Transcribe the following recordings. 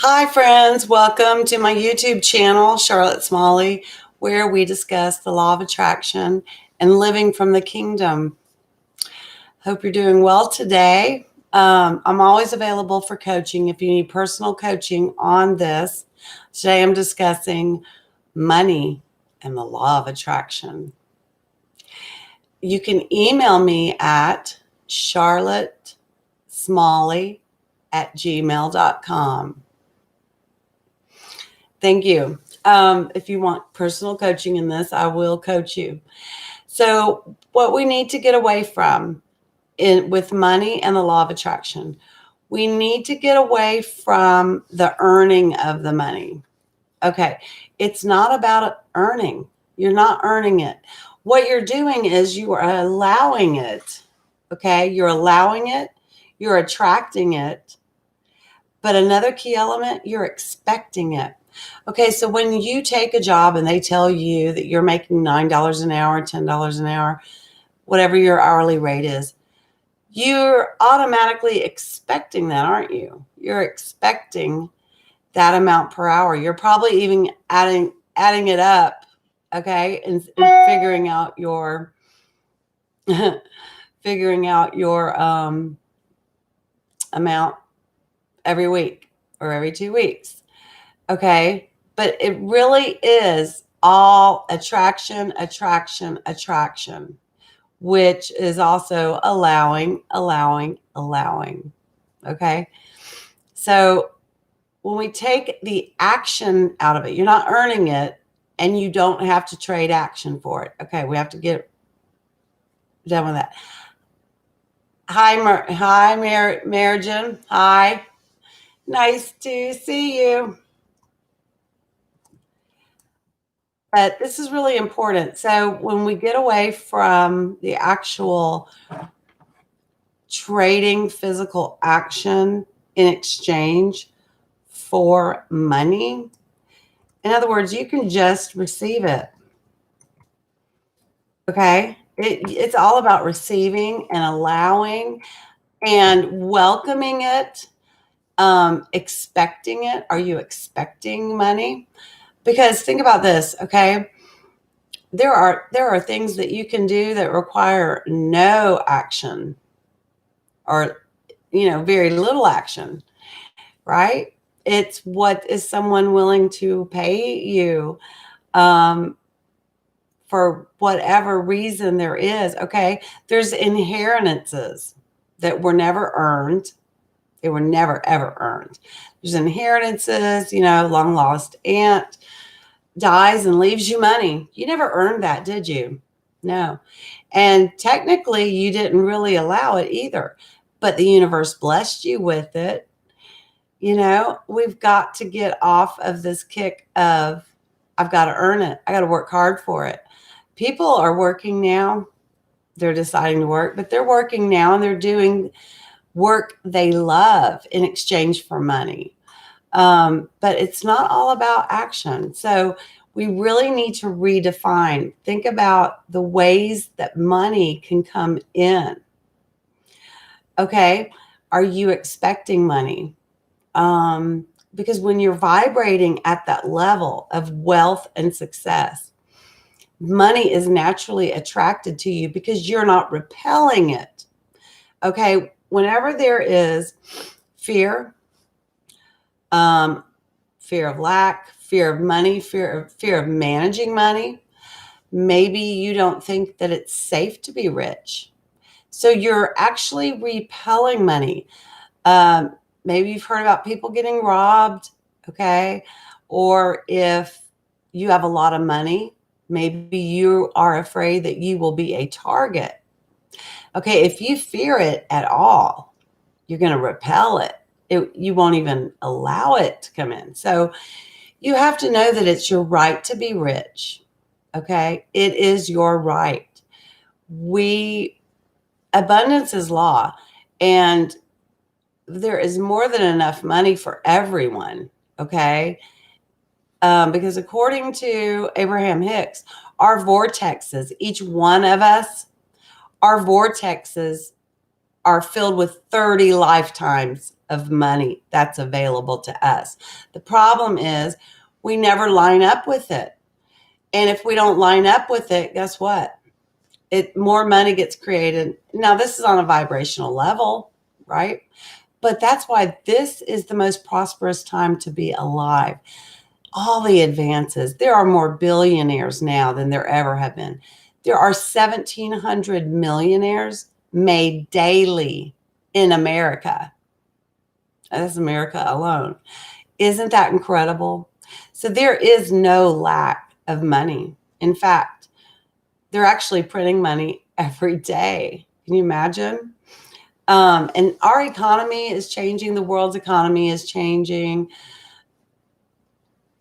Hi, friends. Welcome to my YouTube channel, Charlotte Smalley, where we discuss the law of attraction and living from the kingdom. Hope you're doing well today. I'm always available for coaching if you need personal coaching on this. Today, I'm discussing money and the law of attraction. You can email me at charlottesmalley@gmail.com. Thank you. If you want personal coaching in this, I will coach you. So, what we need to get away from with money and the law of attraction, we need to get away from the earning of the money. Okay, it's not about earning. You're not earning it. What you're doing is you are allowing it. Okay, you're allowing it, you're attracting it. But another key element, you're expecting it. Okay, so when you take a job and they tell you that you're making $9 an hour, $10 an hour, whatever your hourly rate is, you're automatically expecting that, aren't you? You're expecting that amount per hour. You're probably even adding it up, okay, and figuring out your amount every week or every 2 weeks. Okay. But it really is all attraction, attraction, attraction, which is also allowing. Okay. So when we take the action out of it, you're not earning it and you don't have to trade action for it. Okay. We have to get done with that. Hi, Marijan. Hi. Nice to see you. But this is really important. So when we get away from the actual trading physical action in exchange for money, in other words, you can just receive it. Okay? It's all about receiving and allowing and welcoming it, expecting it. Are you expecting money? Because think about this, okay? There are things that you can do that require no action or very little action, right? It's what is someone willing to pay you um, for whatever reason there is. Okay, there's inheritances that were never earned. They were never ever earned. There's inheritances, long lost aunt dies and leaves you money. You never earned that, did you? No. And technically, you didn't really allow it either, but the universe blessed you with it. We've got to get off of this kick of, I've got to earn it. I got to work hard for it. People are working now. They're deciding to work, but they're working now and they're doing work they love in exchange for money. But it's not all about action. So we really need to redefine, think about the ways that money can come in. Okay. Are you expecting money? Because when you're vibrating at that level of wealth and success, money is naturally attracted to you because you're not repelling it. Okay. Whenever there is fear, fear of lack, fear of money, fear of managing money, maybe you don't think that it's safe to be rich. So you're actually repelling money. Maybe you've heard about people getting robbed, okay? Or if you have a lot of money, maybe you are afraid that you will be a target. Okay, if you fear it at all, you're going to repel it. You won't even allow it to come in. So you have to know that it's your right to be rich. Okay, it is your right. Abundance is law, and there is more than enough money for everyone. Okay, because according to Abraham Hicks, our vortexes, each one of us, our vortexes are filled with 30 lifetimes of money that's available to us. The problem is we never line up with it. And if we don't line up with it, guess what? More money gets created. Now, this is on a vibrational level, right? But that's why this is the most prosperous time to be alive. All the advances. There are more billionaires now than there ever have been. There are 1,700 millionaires made daily in America. That's America alone. Isn't that incredible? So there is no lack of money. In fact, they're actually printing money every day. Can you imagine? And our economy is changing. The world's economy is changing.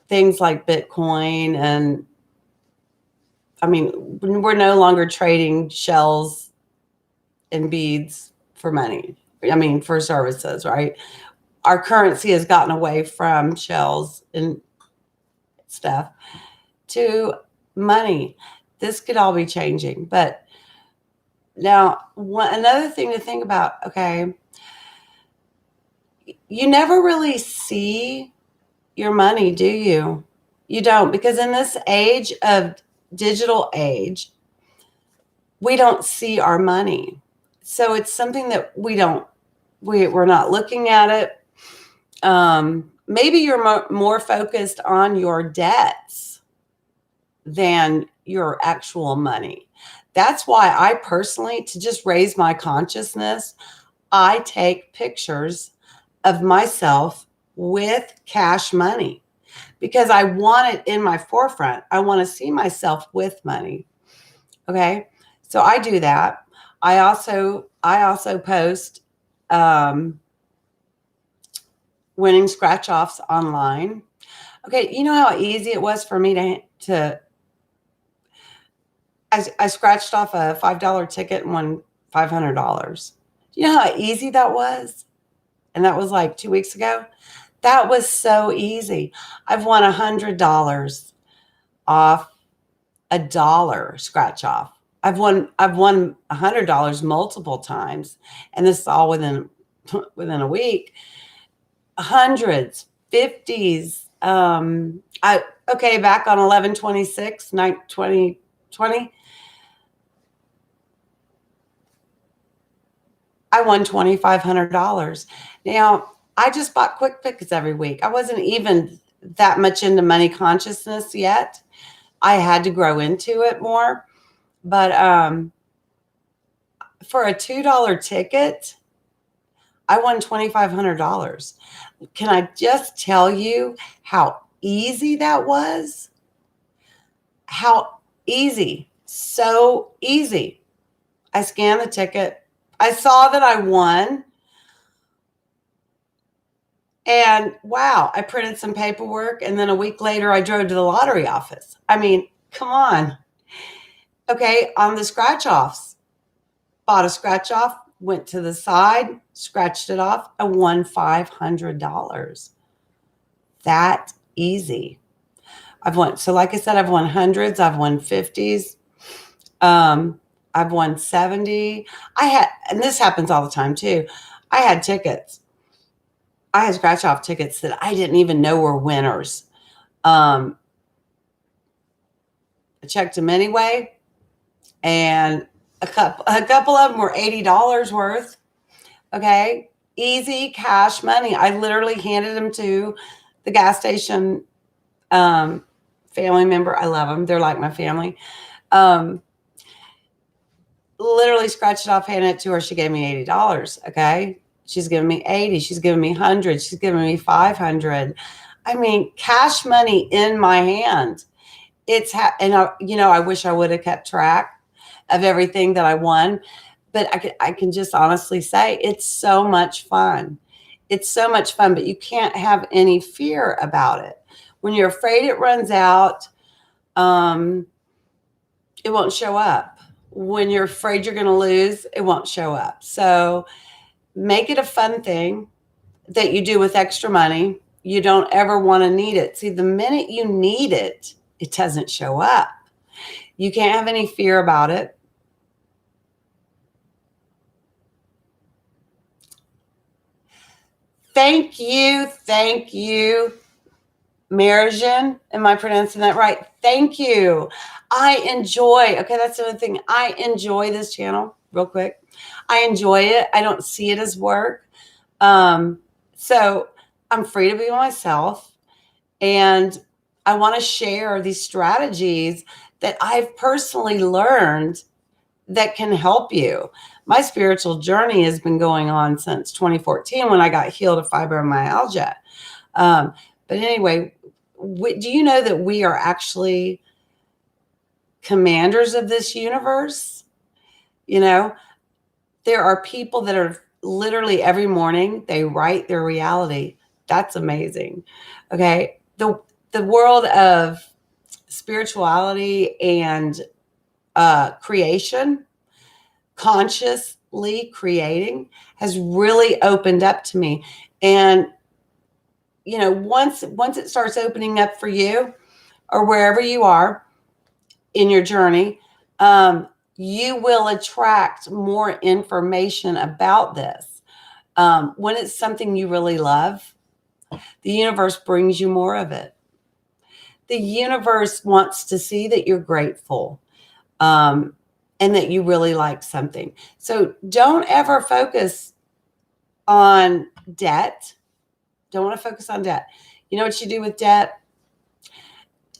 Things like Bitcoin and I mean, we're no longer trading shells and beads for money. I mean, for services, right? Our currency has gotten away from shells and stuff to money. This could all be changing. But now, another thing to think about, okay, you never really see your money, do you? You don't, because in this age of digital age, we don't see our money. So it's something that we're not looking at it. Maybe you're more focused on your debts than your actual money. That's why I personally, to just raise my consciousness, I take pictures of myself with cash money because I want it in my forefront. I want to see myself with money. Okay. So I do that. I also post winning scratch offs online. Okay, you know how easy it was for me to I scratched off a $5 ticket and won $500. You know how easy that was? And that was like 2 weeks ago. That was so easy. I've won $100 off a dollar scratch off. I've won $100 multiple times, and this is all within a week. Hundreds, 50s. Back on 11/26, 2020, I won $2,500. Now, I just bought quick picks every week. I wasn't even that much into money consciousness yet. I had to grow into it more. But for a $2 ticket, I won $2,500. Can I just tell you how easy that was? How easy. So easy. I scanned the ticket. I saw that I won. And wow, I printed some paperwork. And then a week later, I drove to the lottery office. I mean, come on. Okay, on the scratch offs, bought a scratch off, went to the side, scratched it off, and won $500. That easy. So like I said, I've won hundreds, I've won 50s. I've won 70. And this happens all the time too. I had scratch off tickets that I didn't even know were winners. I checked them anyway, and a couple of them were $80 worth. Okay, easy cash money. I literally handed them to the gas station family member. I love them. They're like my family. Literally scratched it off, handed it to her. She gave me $80. Okay. She's giving me 80. She's giving me 100. She's giving me 500. I mean, cash money in my hand. I wish I would have kept track of everything that I won, but I can just honestly say it's so much fun. It's so much fun, but you can't have any fear about it. When you're afraid it runs out, it won't show up. When you're afraid you're going to lose, it won't show up. So make it a fun thing that you do with extra money. You don't ever want to need it. See, the minute you need it, it doesn't show up. You can't have any fear about it. Thank you. Thank you, Marijan. Am I pronouncing that right? Thank you. I enjoy, okay, that's the other thing. I enjoy this channel, real quick. I enjoy it. I don't see it as work. Um, so I'm free to be myself. And I want to share these strategies that I've personally learned that can help you. My spiritual journey has been going on since 2014 when I got healed of fibromyalgia. Um, but anyway, do you know that we are actually commanders of this universe? You know, there are people that are literally every morning, they write their reality. That's amazing. Okay. The world of spirituality and creation, consciously creating, has really opened up to me. And once it starts opening up for you, or wherever you are in your journey, you will attract more information about this. When it's something you really love, the universe brings you more of it. The universe wants to see that you're grateful, and that you really like something. So don't ever focus on debt. Don't want to focus on debt. You know what you do with debt?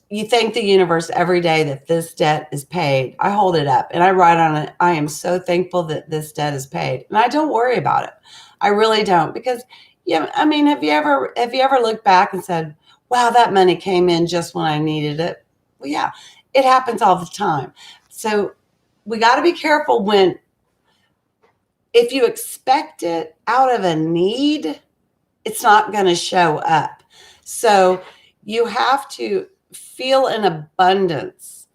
You thank the universe every day that this debt is paid. I hold it up and I write on it, I am so thankful that this debt is paid. And I don't worry about it. I really don't, because I mean, have you ever looked back and said, wow, that money came in just when I needed it? Well, yeah, it happens all the time. So we got to be careful if you expect it out of a need, it's not going to show up. So you have to feel an abundance,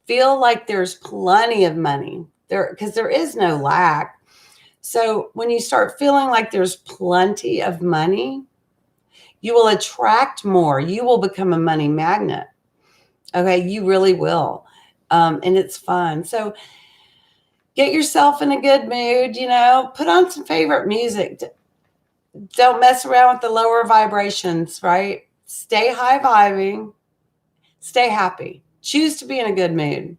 feel like there's plenty of money there, because there is no lack. So when you start feeling like there's plenty of money, you will attract more. You will become a money magnet. Okay, you really will. And it's fun. So get yourself in a good mood, put on some favorite music. Don't mess around with the lower vibrations, right? Stay high vibing, stay happy, choose to be in a good mood.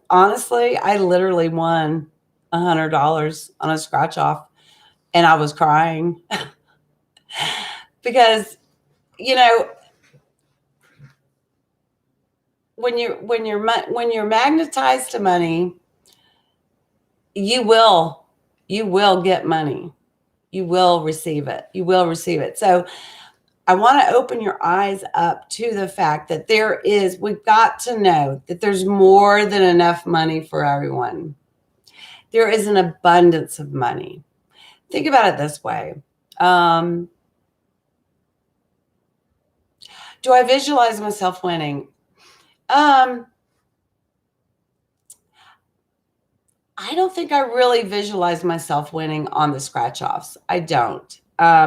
Honestly, I literally won $100 on a scratch off and I was crying because, when you're magnetized to money, you will get money. You will receive it. So I want to open your eyes up to the fact that we've got to know that there's more than enough money for everyone. There is an abundance of money. Think about it this way. Do I visualize myself winning? I don't think I really visualize myself winning on the scratch offs. I don't.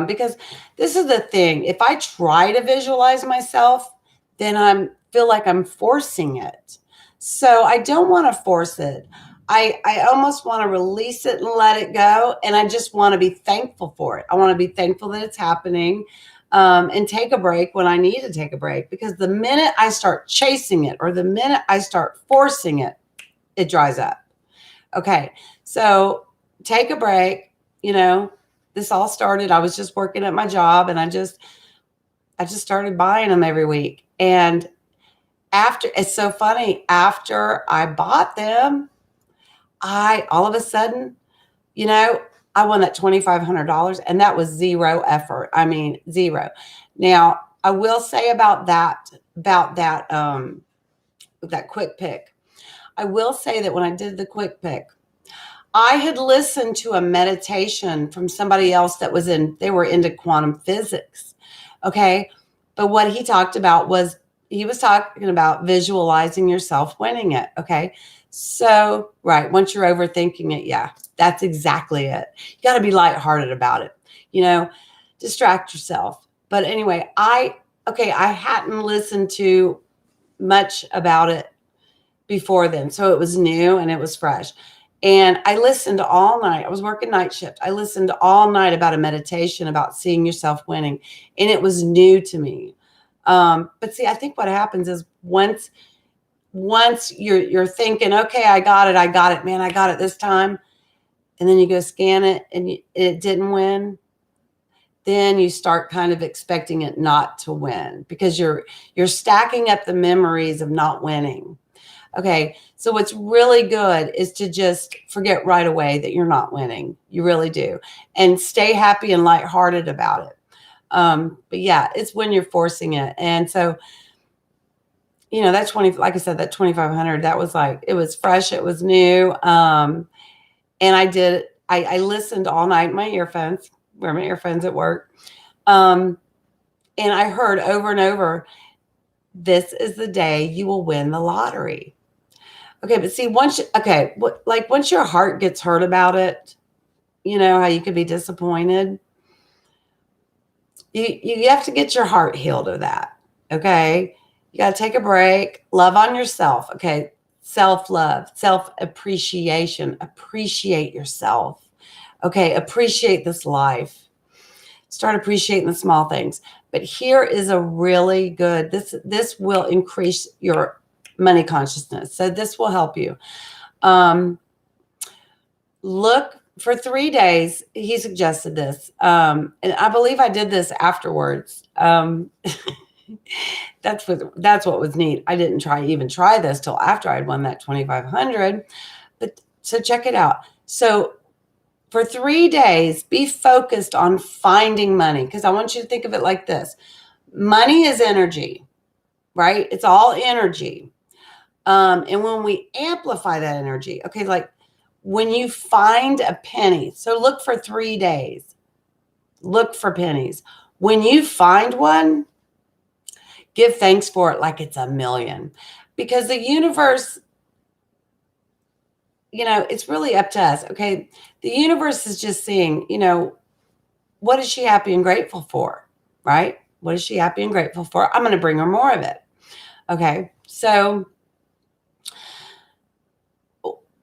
Because this is the thing. If I try to visualize myself, then I feel like I'm forcing it. So I don't want to force it. I almost want to release it and let it go. And I just want to be thankful for it. I want to be thankful that it's happening, and take a break when I need to take a break. Because the minute I start chasing it, or the minute I start forcing it, it dries up. Okay, so take a break. This all started, I was just working at my job and I just started buying them every week. And it's so funny, after I bought them, all of a sudden, I won that $2,500, and that was zero effort. I mean, zero. Now, I will say about that quick pick. I will say that when I did the quick pick, I had listened to a meditation from somebody else they were into quantum physics. Okay. But what he talked about was, he was talking about visualizing yourself winning it. Okay. So, right. Once you're overthinking it, yeah, that's exactly it. You got to be lighthearted about it, distract yourself. But anyway, I hadn't listened to much about it before then. So it was new and it was fresh. And I listened all night. I was working night shift. I listened all night about a meditation about seeing yourself winning, and it was new to me. But see, I think what happens is once you're thinking, okay, I got it, man, I got it this time, and then you go scan it and it didn't win, then you start kind of expecting it not to win because you're stacking up the memories of not winning. Okay, so what's really good is to just forget right away that you're not winning. You really do. And stay happy and lighthearted about it. But yeah, it's when you're forcing it. And so, that 20, like I said, that 2,500, that was like, it was fresh, it was new. And I listened all night in my earphones, wear my earphones at work. And I heard over and over, this is the day you will win the lottery. Okay, but see, once your heart gets hurt about it, you know how you could be disappointed. You have to get your heart healed of that. Okay, you got to take a break, love on yourself. Okay, self-love, self-appreciation, appreciate yourself. Okay, appreciate this life. Start appreciating the small things. But here is a really good, this will increase your money consciousness. So this will help you. Look for 3 days. He suggested this. And I believe I did this afterwards. That's what was neat. I didn't even try this till after I'd won that 2,500. But so check it out. So for 3 days, be focused on finding money, because I want you to think of it like this. Money is energy, right? It's all energy. And when we amplify that energy, okay, like when you find a penny, so look for 3 days, look for pennies. When you find one, give thanks for it like it's a million, because the universe, it's really up to us. Okay. The universe is just seeing, what is she happy and grateful for, right? What is she happy and grateful for? I'm going to bring her more of it. Okay. So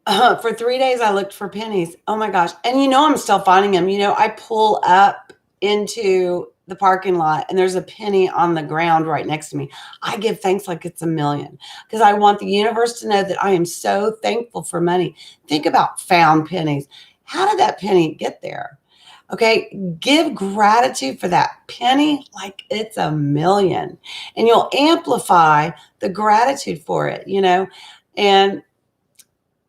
for 3 days, I looked for pennies. Oh my gosh. And I'm still finding them. I pull up into the parking lot and there's a penny on the ground right next to me. I give thanks like it's a million, because I want the universe to know that I am so thankful for money. Think about found pennies. How did that penny get there? Okay, give gratitude for that penny like it's a million, and you'll amplify the gratitude for it, and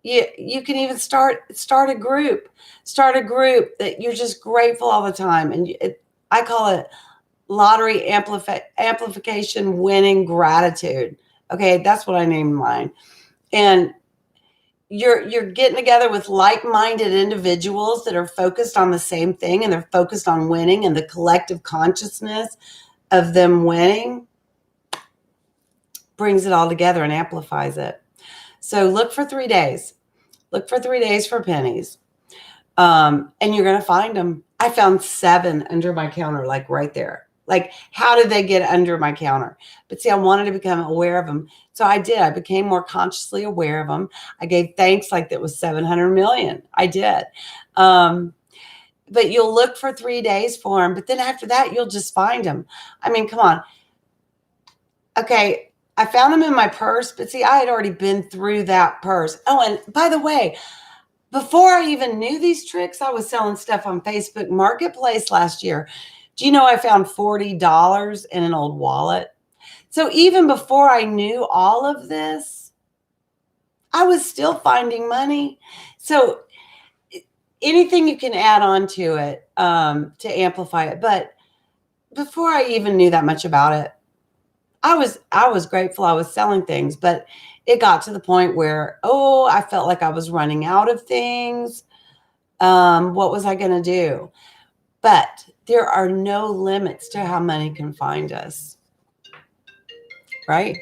you can even start a group that you're just grateful all the time. And I call it lottery amplification winning gratitude. Okay, that's what I named mine. And you're getting together with like-minded individuals that are focused on the same thing, and they're focused on winning, and the collective consciousness of them winning brings it all together and amplifies it. So look for 3 days. Look for 3 days for pennies. And you're going to find them. I found 7 under my counter, like right there. Like, how did they get under my counter? But see, I wanted to become aware of them. So I did. I became more consciously aware of them. I gave thanks like that was 700 million. I did. But you'll look for 3 days for them. But then after that, you'll just find them. I mean, come on. Okay, I found them in my purse. But see, I had already been through that purse. Oh, and by the way, before I even knew these tricks, I was selling stuff on Facebook Marketplace last year. Do you know I found $40 in an old wallet? So even before I knew all of this, I was still finding money. So anything you can add on to it to amplify it. But before I even knew that much about it, I was grateful I was selling things, but it got to the point where, I felt like I was running out of things. What was I going to do? But there are no limits to how money can find us, right?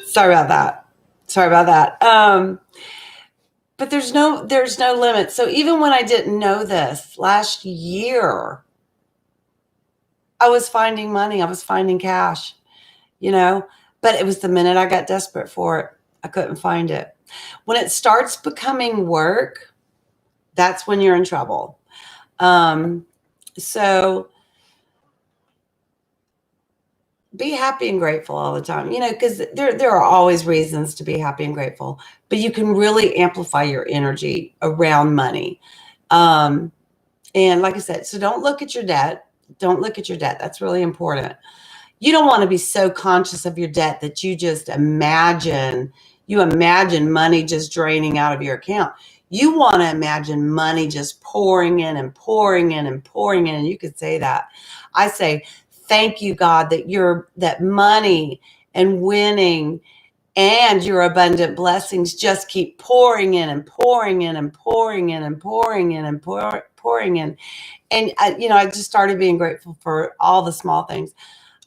Sorry about that. But there's no limit. So even when I didn't know this last year, I was finding money. I was finding cash, But it was the minute I got desperate for it, I couldn't find it. When it starts becoming work, that's when you're in trouble. So be happy and grateful all the time, because there are always reasons to be happy and grateful, but you can really amplify your energy around money. Um, and like I said, so don't look at your debt. Don't look at your debt. That's really important. You don't want to be so conscious of your debt that you imagine money just draining out of your account. You want to imagine money just pouring in and pouring in and pouring in. And you could say that. I say, thank you, God, that money and winning and your abundant blessings just keep pouring in and pouring in and pouring in and pouring in and pouring in. And I just started being grateful for all the small things.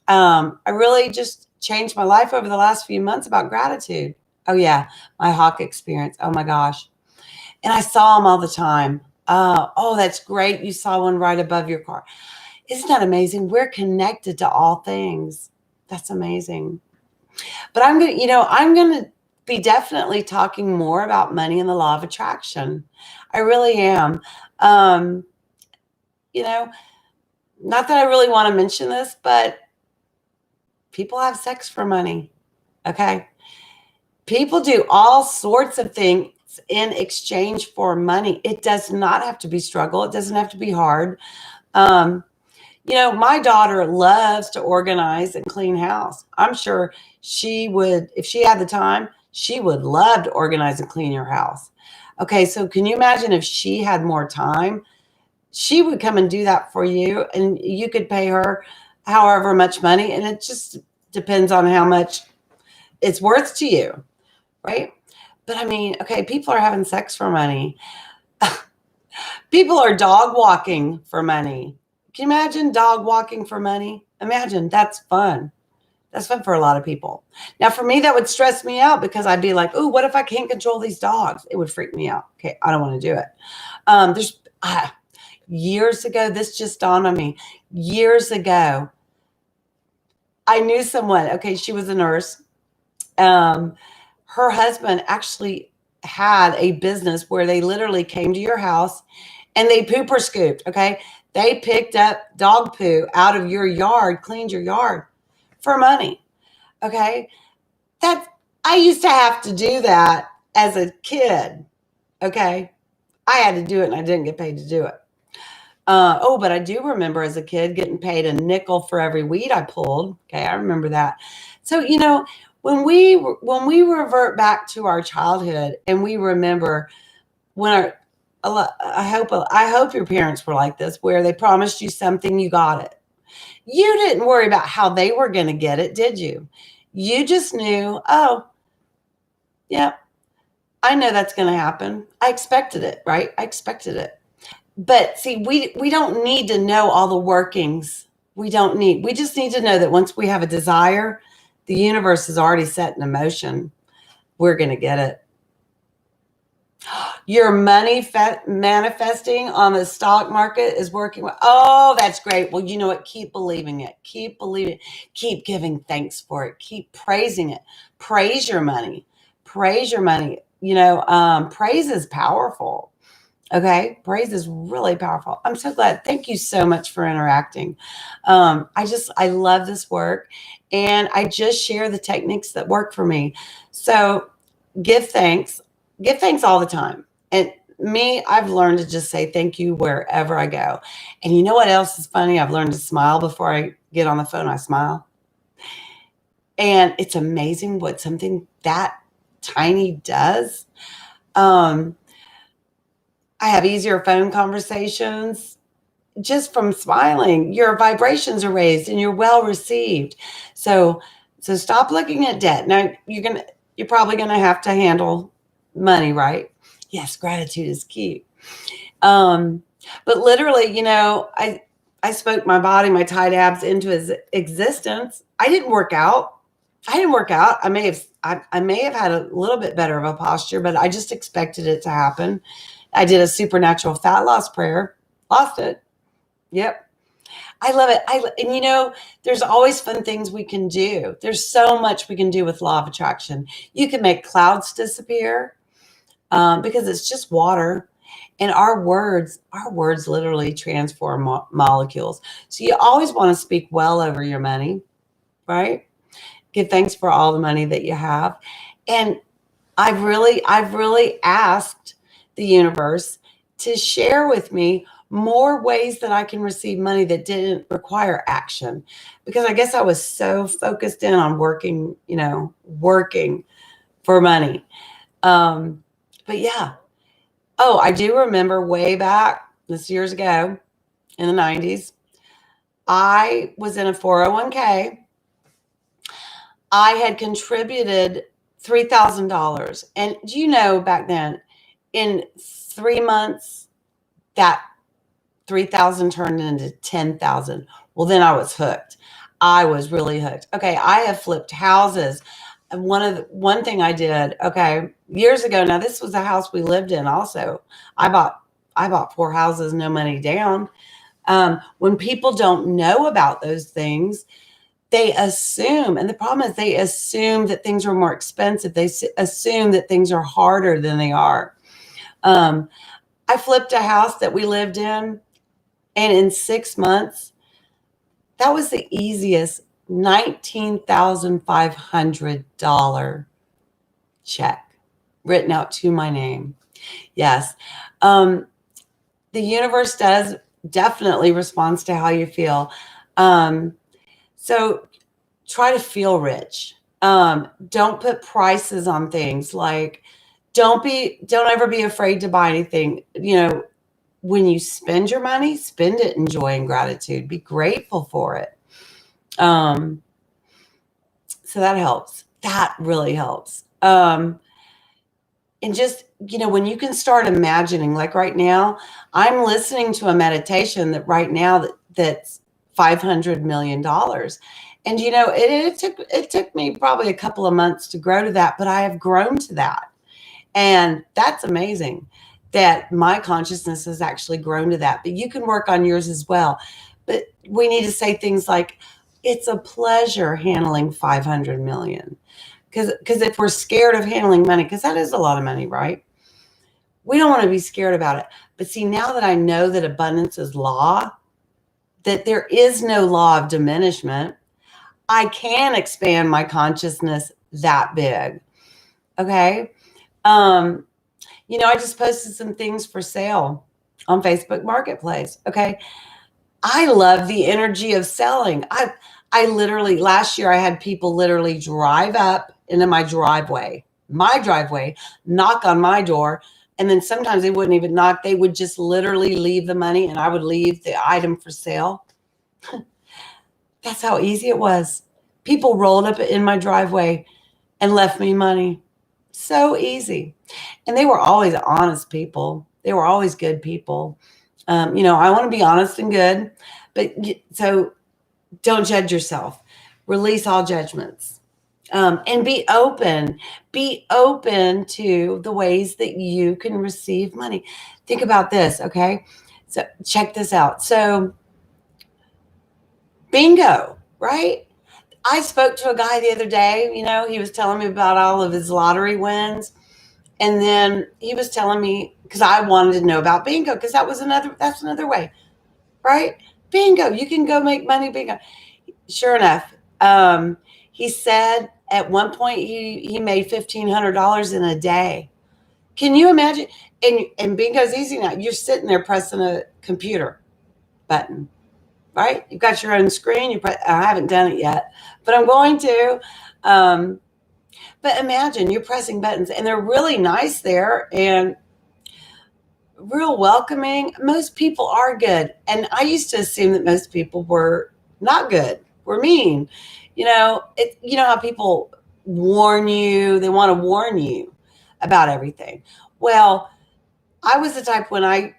I really just changed my life over the last few months about gratitude. Oh yeah, my hawk experience. Oh my gosh. And I saw them all the time. Oh, that's great. You saw one right above your car. Isn't that amazing? We're connected to all things. That's amazing. But I'm gonna be definitely talking more about money and the law of attraction. I really am. Um, you know, Not that I really want to mention this, but people have sex for money. Okay. People do all sorts of things in exchange for money. It does not have to be struggle. It doesn't have to be hard. Um, my daughter loves to organize and clean house. I'm sure she would, if she had the time, she would love to organize and clean your house. Okay, so can you imagine if she had more time? She would come and do that for you, and you could pay her however much money, and it just depends on how much it's worth to you, right? But I mean, okay, people are having sex for money. People are dog walking for money. Can you imagine dog walking for money? Imagine that's fun. That's fun for a lot of people. Now, for me, that would stress me out because I'd be like, "Ooh, what if I can't control these dogs?" It would freak me out. Okay, I don't want to do it. There's Years ago, this just dawned on me. Years ago, I knew someone. Okay, she was a nurse. Um, Her husband actually had a business where they literally came to your house and they pooper scooped. Okay, they picked up dog poo out of your yard, cleaned your yard for money. Okay, that's I used to have to do that as a kid. Okay, I had to do it and I didn't get paid to do it. But I do remember as a kid getting paid a nickel for every weed I pulled. Okay, I remember that. So when we revert back to our childhood and we remember when I hope your parents were like this, where they promised you something, you got it. You didn't worry about how they were going to get it, did you? You just knew, oh, yeah, I know that's going to happen. I expected it, right? I expected it. But see, we don't need to know all the workings. We just need to know that once we have a desire, the universe is already set in motion. We're going to get it. Your money manifesting on the stock market is working well. Oh, that's great. Well, you know what? Keep believing it. Keep believing it. Keep giving thanks for it. Keep praising it. Praise your money. Praise your money. Praise is powerful. Okay. Praise is really powerful. I'm so glad. Thank you so much for interacting. I love this work and I just share the techniques that work for me. So give thanks, give thanks all the time. And me, I've learned to just say thank you wherever I go. And you know what else is funny? I've learned to smile before I get on the phone. I smile. And it's amazing what something that tiny does. Um, I have easier phone conversations just from smiling. Your vibrations are raised and you're well received. So stop looking at debt. Now you're probably gonna have to handle money, right? Yes, gratitude is key. Um, but literally, I spoke my body, my tight abs into existence. I didn't work out. I may have had a little bit better of a posture, but I just expected it to happen. I did a supernatural fat loss prayer, lost it. Yep. I love it. And there's always fun things we can do. There's so much we can do with law of attraction. You can make clouds disappear because it's just water. And our words literally transform molecules. So you always want to speak well over your money, right? Give thanks for all the money that you have. And I've really asked the universe to share with me more ways that I can receive money that didn't require action. Because I guess I was so focused in on working for money. But yeah. Oh, I do remember way back, this years ago in the 90s, I was in a 401k. I had contributed $3,000. And do you know back then, in 3 months, that 3,000 turned into 10,000. Well, then I was hooked. I was really hooked. Okay, I have flipped houses. And one thing I did, okay, years ago. Now this was a house we lived in. Also, I bought four houses, no money down. When people don't know about those things, they assume, and the problem is they assume that things are more expensive. They assume that things are harder than they are. Um, I flipped a house that we lived in, and in 6 months, that was the easiest $19,500 check written out to my name. Yes. Um, the universe does definitely responds to how you feel. Um, so try to feel rich. Don't put prices on things. Like, don't ever be afraid to buy anything. When you spend your money, spend it in joy and gratitude. Be grateful for it. Um, so that helps. That really helps. And just, when you can start imagining, like right now, I'm listening to a meditation that right now that's $500 million. And it took me probably a couple of months to grow to that, but I have grown to that. And that's amazing that my consciousness has actually grown to that. But you can work on yours as well. But we need to say things like, it's a pleasure handling 500 million. Because if we're scared of handling money, because that is a lot of money, right? We don't want to be scared about it. But see, now that I know that abundance is law, that there is no law of diminishment, I can expand my consciousness that big. Okay. Um, I just posted some things for sale on Facebook Marketplace. Okay. I love the energy of selling. I literally, last year I had people literally drive up into my driveway, knock on my door, and then sometimes they wouldn't even knock. They would just literally leave the money and I would leave the item for sale. That's how easy it was. People rolled up in my driveway and left me money. So easy. And they were always honest people. They were always good people. I want to be honest and good, but so don't judge yourself. Release all judgments. And be open. Be open to the ways that you can receive money. Think about this, okay? So check this out. So bingo, right? I spoke to a guy the other day, he was telling me about all of his lottery wins. And then he was telling me, because I wanted to know about bingo, because that's another way, right? Bingo, you can go make money, bingo. Sure enough, he said at one point he made $1,500 in a day. Can you imagine? And bingo's easy now. You're sitting there pressing a computer button, right? You've got your own screen. I haven't done it yet, but I'm going to. But imagine you're pressing buttons, and they're really nice there and real welcoming. Most people are good, and I used to assume that most people were not good, were mean. How people warn you, they want to warn you about everything. Well, I was the type when I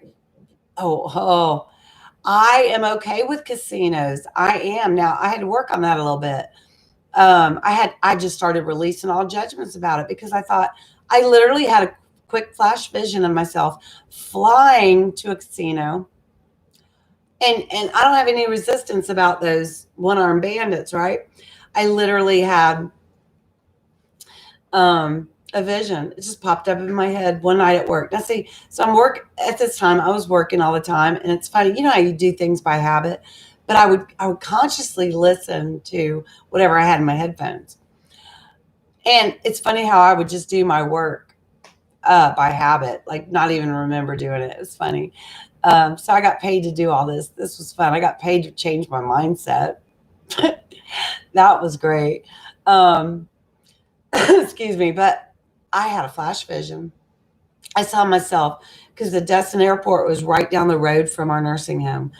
am okay with casinos. I am. Now, I had to work on that a little bit. I just started releasing all judgments about it because I thought I literally had a quick flash vision of myself flying to a casino And I don't have any resistance about those one-armed bandits, right? I literally had a vision. It just popped up in my head one night at work. Now, see, so at this time. I was working all the time, and it's funny. You know how you do things by habit, but I would consciously listen to whatever I had in my headphones, and it's funny how I would just do my work by habit, like not even remember doing it. It's funny. So I got paid to do all this. This was fun. I got paid to change my mindset. That was great. Um, excuse me, but I had a flash vision. I saw myself because the Destin Airport was right down the road from our nursing home.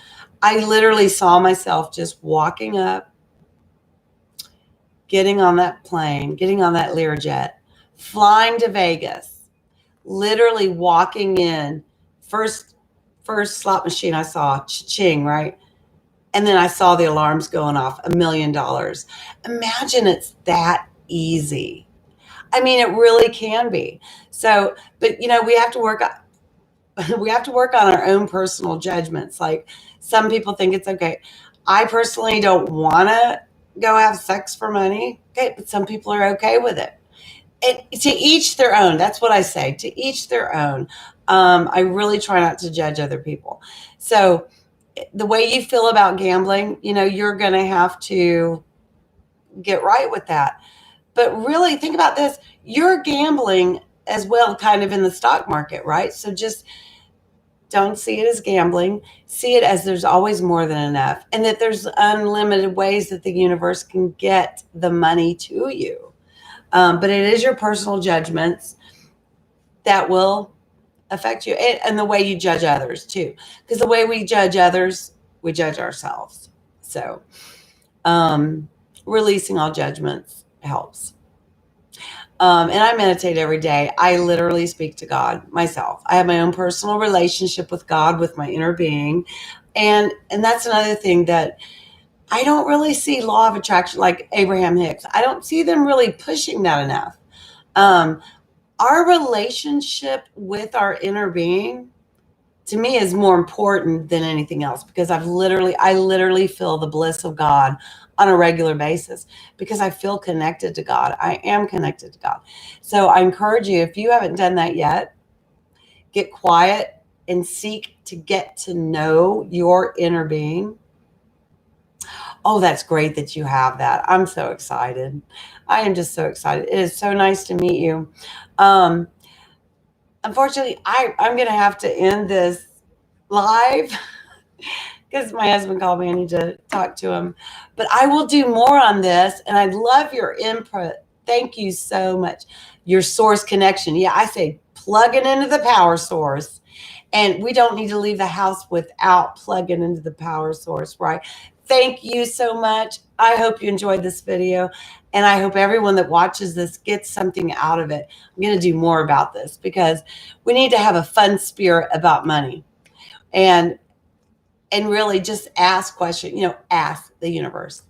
I literally saw myself just walking up, getting on that plane, getting on that Learjet, flying to Vegas, literally walking in. First, first slot machine I saw, ching, right? And then I saw the alarms going off, $1 million. Imagine it's that easy. I mean, it really can be. So, but we have to work we have to work on our own personal judgments. Like some people think it's okay. I personally don't want to go have sex for money. Okay, but some people are okay with it. And to each their own. That's what I say. To each their own. I really try not to judge other people. So the way you feel about gambling, you're going to have to get right with that. But really think about this. You're gambling as well, kind of in the stock market, right? So just don't see it as gambling. See it as there's always more than enough, and that there's unlimited ways that the universe can get the money to you. But it is your personal judgments that will affect you, and the way you judge others too. Because the way we judge others, we judge ourselves. So releasing all judgments helps. And I meditate every day. I literally speak to God myself. I have my own personal relationship with God, with my inner being. And that's another thing that I don't really see law of attraction like Abraham Hicks. I don't see them really pushing that enough. Um, our relationship with our inner being to me is more important than anything else, because I literally feel the bliss of God on a regular basis because I feel connected to God. I am connected to God. So I encourage you, if you haven't done that yet, get quiet and seek to get to know your inner being. Oh, that's great that you have that. I'm so excited. I am just so excited. It is so nice to meet you. Um, Unfortunately, I'm going to have to end this live because my husband called me. I need to talk to him. But I will do more on this, and I love your input. Thank you so much. Your source connection. Yeah, I say plug it into the power source. And we don't need to leave the house without plugging into the power source, right? Thank you so much. I hope you enjoyed this video, and I hope everyone that watches this gets something out of it. I'm going to do more about this because we need to have a fun spirit about money, and really just ask questions, ask the universe.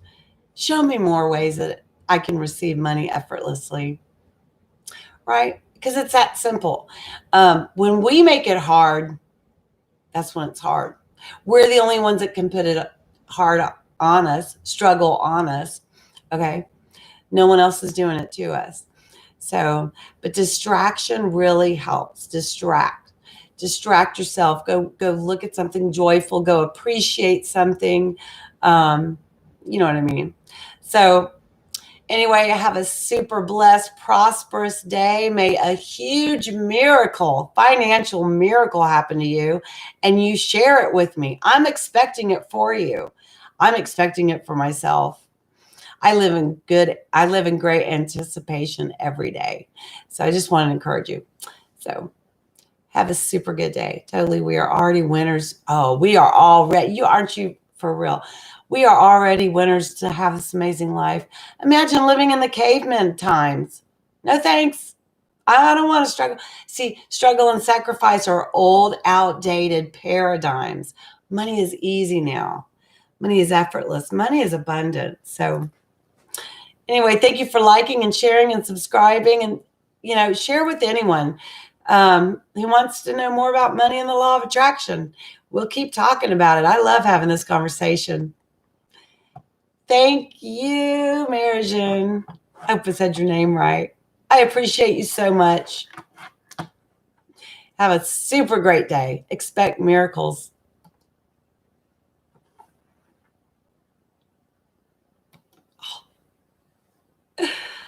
Show me more ways that I can receive money effortlessly, right? Because it's that simple. When we make it hard, that's when it's hard. We're the only ones that can put it hard on us, struggle on us. Okay. No one else is doing it to us. So, but distraction really helps. Distract yourself. Go look at something joyful. Go appreciate something. You know what I mean? So anyway, have a super blessed, prosperous day. May a huge miracle, financial miracle happen to you, and you share it with me. I'm expecting it for you. I'm expecting it for myself. I live in great anticipation every day. So I just want to encourage you. So have a super good day. Totally. We are already winners. Oh, we are already, aren't you for real? We are already winners to have this amazing life. Imagine living in the caveman times. No thanks. I don't want to struggle. See, struggle and sacrifice are old, outdated paradigms. Money is easy now. Money is effortless. Money is abundant. So anyway, thank you for liking and sharing and subscribing, and share with anyone who wants to know more about money and the law of attraction. we'll keep talking about it. I love having this conversation. Thank you, Marijan. I hope I said your name right. I appreciate you so much. Have a super great day. Expect miracles.